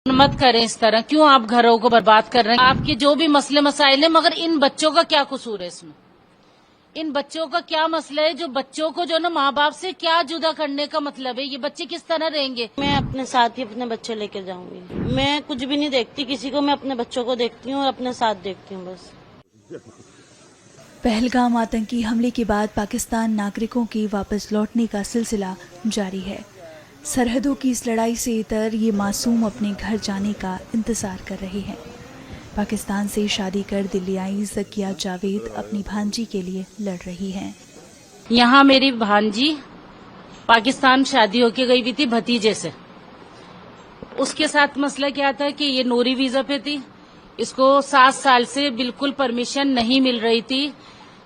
मत करें इस तरह, क्यों आप घरों को बर्बाद कर रहे हैं? आपके जो भी मसले मसाइल हैं, मगर इन बच्चों का क्या कसूर है इसमें? इन बच्चों का क्या मसला है जो बच्चों को जो ना माँ बाप से क्या जुदा करने का मतलब है? ये बच्चे किस तरह रहेंगे? मैं अपने साथ ही अपने बच्चे लेकर जाऊंगी। मैं कुछ भी नहीं देखती किसी को, मैं अपने बच्चों को देखती हूँ और अपने साथ देखती हूँ बस। पहलगाम आतंकी हमले के बाद पाकिस्तान नागरिकों के वापस लौटने का सिलसिला जारी है। सरहदों की इस लड़ाई से इतर ये मासूम अपने घर जाने का इंतजार कर रहे हैं। पाकिस्तान से शादी कर दिल्ली आई ज़किया जावेद अपनी भांजी के लिए लड़ रही हैं। यहाँ मेरी भांजी पाकिस्तान शादी होके गई हुई थी भतीजे से। उसके साथ मसला क्या था कि ये नूरी वीजा पे थी, इसको 7 साल से बिल्कुल परमिशन नहीं मिल रही थी।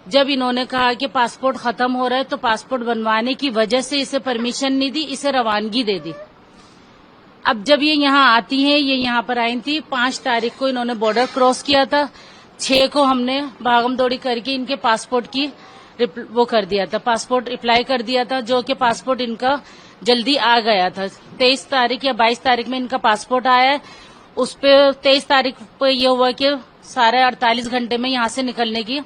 जब इन्होंने कहा कि पासपोर्ट खत्म हो रहा है तो पासपोर्ट बनवाने की वजह से इसे परमिशन नहीं दी, इसे रवानगी दे दी। अब जब ये यहाँ आती हैं, ये यहाँ पर आई थी 5 तारीख को इन्होंने बॉर्डर क्रॉस किया था। 6 को हमने भागम दौड़ी करके इनके पासपोर्ट की वो कर दिया था, पासपोर्ट अप्लाई कर दिया था, जो कि पासपोर्ट इनका जल्दी आ गया था। 23 तारीख या 22 तारीख में इनका पासपोर्ट आया है। उस पे 23 तारीख पे ये हुआ कि साढ़े 48 घंटे में यहाँ से निकलने की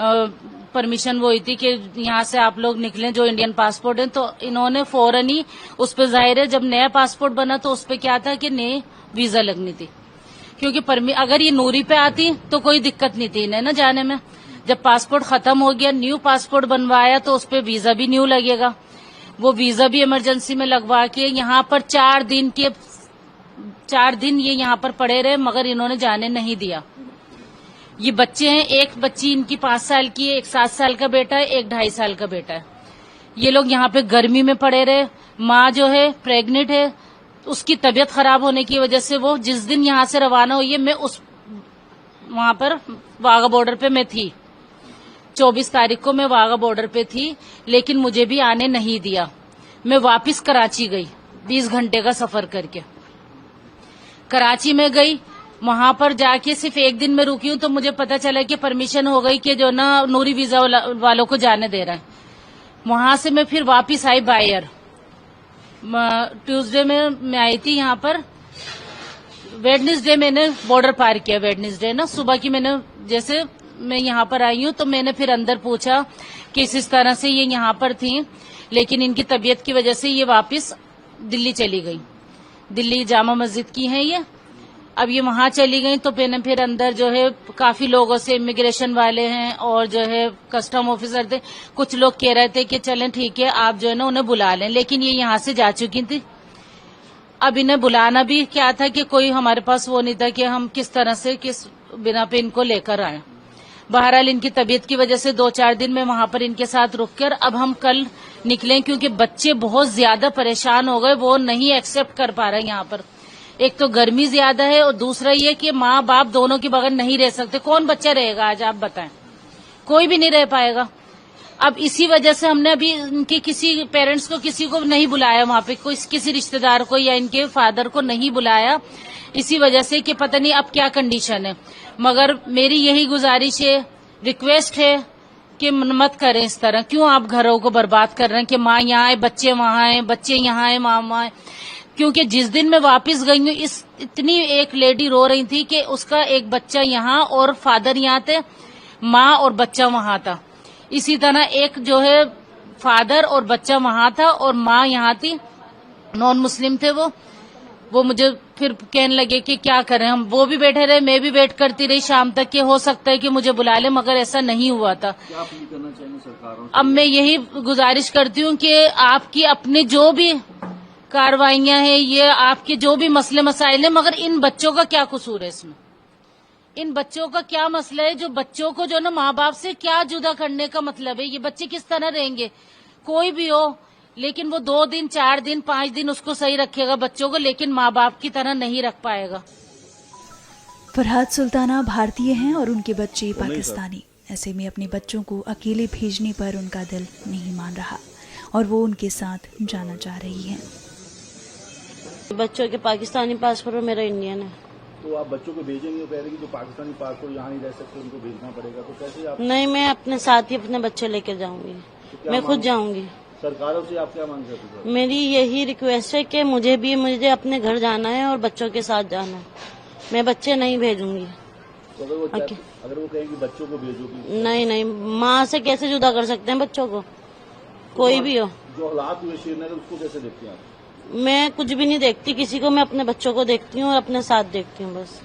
परमिशन वो हुई थी कि यहाँ से आप लोग निकलें जो इंडियन पासपोर्ट है। तो इन्होंने फौरन ही उस पे, जाहिर है जब नया पासपोर्ट बना तो उस पे क्या था कि नई वीजा लगनी थी, क्योंकि अगर ये नूरी पे आती तो कोई दिक्कत नहीं थी इन्हें ना जाने में। जब पासपोर्ट खत्म हो गया, न्यू पासपोर्ट बनवाया तो उस पे वीजा भी न्यू लगेगा। वो वीजा भी इमरजेंसी में लगवा के यहाँ पर 4 दिन ये यहाँ पर पड़े रहे, मगर इन्होंने जाने नहीं दिया। ये बच्चे हैं, एक बच्ची इनकी 5 साल की है, एक 7 साल का बेटा है, एक 2.5 साल का बेटा है। ये लोग यहाँ पे गर्मी में पड़े रहे। माँ जो है प्रेग्नेंट है, उसकी तबीयत खराब होने की वजह से वो जिस दिन यहाँ से रवाना हुई है, मैं वहां पर वाघा बॉर्डर पे मैं थी। 24 तारीख को मैं वाघा बॉर्डर पे थी, लेकिन मुझे भी आने नहीं दिया। मैं वापस कराची गई 20 घंटे का सफर करके। कराची में गई, वहां पर जाके सिर्फ 1 दिन में रुकी हूं तो मुझे पता चला कि परमिशन हो गई कि जो ना नूरी वीजा वालों को जाने दे रहा है। वहां से मैं फिर वापस आई बायर। ट्यूसडे में मैं आई थी यहाँ पर। वेडनेसडे मैंने बॉर्डर पार किया। वेडनेसडे ना सुबह की मैंने, जैसे मैं यहाँ पर आई हूँ तो मैंने फिर अंदर पूछा कि इस तरह से ये यहाँ पर थी, लेकिन इनकी तबीयत की वजह से ये वापस दिल्ली चली गई। दिल्ली जामा मस्जिद की है ये। अब ये वहां चली गई तो मैंने फिर अंदर जो है काफी लोगों से, इमिग्रेशन वाले हैं और जो है कस्टम ऑफिसर थे, कुछ लोग कह रहे थे कि चलें ठीक है आप जो है ना उन्हें बुला लें, लेकिन ये यहाँ से जा चुकी थी। अब इन्हें बुलाना भी क्या था कि कोई हमारे पास वो नहीं था कि हम किस तरह से किस बिना पे इनको लेकर आए। बहरहाल इनकी तबीयत की वजह से 2-4 दिन में वहां पर इनके साथ रुक कर अब हम कल निकले, क्योंकि बच्चे बहुत ज्यादा परेशान हो गए, वो नहीं एक्सेप्ट कर पा रहे यहाँ पर। एक तो गर्मी ज्यादा है और दूसरा ये कि माँ बाप दोनों के बगैर नहीं रह सकते। कौन बच्चा रहेगा आज आप बताएं? कोई भी नहीं रह पाएगा। अब इसी वजह से हमने अभी इनके किसी पेरेंट्स को, किसी को नहीं बुलाया वहां पे, किसी रिश्तेदार को या इनके फादर को नहीं बुलाया, इसी वजह से कि पता नहीं अब क्या कंडीशन है। मगर मेरी यही गुजारिश है, रिक्वेस्ट है कि मत करें इस तरह, क्यों आप घरों को बर्बाद कर रहे हैं कि माँ यहाँ आए, बच्चे वहां आए, बच्चे यहाँ आए, माँ वहां। क्योंकि जिस दिन मैं वापस गई हूँ, इतनी एक लेडी रो रही थी कि उसका एक बच्चा यहाँ और फादर यहाँ थे, माँ और बच्चा वहां था। इसी तरह एक जो है फादर और बच्चा वहां था और माँ यहाँ थी, नॉन मुस्लिम थे वो मुझे फिर कहने लगे कि क्या करें हम। वो भी बैठे रहे, मैं भी वेट करती रही शाम तक कि हो सकता है कि मुझे बुला ले, मगर ऐसा नहीं हुआ था। क्या अपील करना चाहेंगे सरकारों से? अब मैं यही गुजारिश करती हूँ कि आपकी अपने जो भी कार्रवाइयां हैं, ये आपके जो भी मसले मसाइल हैं, मगर इन बच्चों का क्या कसूर है इसमें? इन बच्चों का क्या मसला है जो बच्चों को जो ना माँ बाप से क्या जुदा करने का मतलब है? ये बच्चे किस तरह रहेंगे? कोई भी हो, लेकिन वो 2 दिन 4 दिन 5 दिन उसको सही रखेगा बच्चों को, लेकिन माँ बाप की तरह नहीं रख पाएगा। फरहाद सुल्ताना भारतीय हैं और उनके बच्चे पाकिस्तानी। ऐसे में अपने बच्चों को अकेले भेजने पर उनका दिल नहीं मान रहा और वो उनके साथ जाना चाह रही हैं। बच्चों के पाकिस्तानी पासपोर्ट और मेरा इंडियन है। तो आप बच्चों को भेजेंगे? कह रहे कि जो पाकिस्तानी पासपोर्ट यहाँ नहीं रह सकते उनको भेजना पड़ेगा, तो कैसे आप? नहीं, मैं अपने साथ ही अपने बच्चे लेकर जाऊंगी। मैं खुद जाऊंगी। सरकारों से आप क्या मांग करते हैं? मेरी यही रिक्वेस्ट है कि मुझे अपने घर जाना है और बच्चों के साथ जाना है। मैं बच्चे नहीं भेजूंगी। तो अगर वो ओके। अगर वो कहेंगे बच्चों को भेजोगी, नहीं, माँ से कैसे जुदा कर सकते हैं बच्चों को, कोई भी हो। जो हालात हुए श्रीनगर उसको कैसे देखते हैं आप? मैं कुछ भी नहीं देखती किसी को, मैं अपने बच्चों को देखती हूँ और अपने साथ देखती हूँ बस।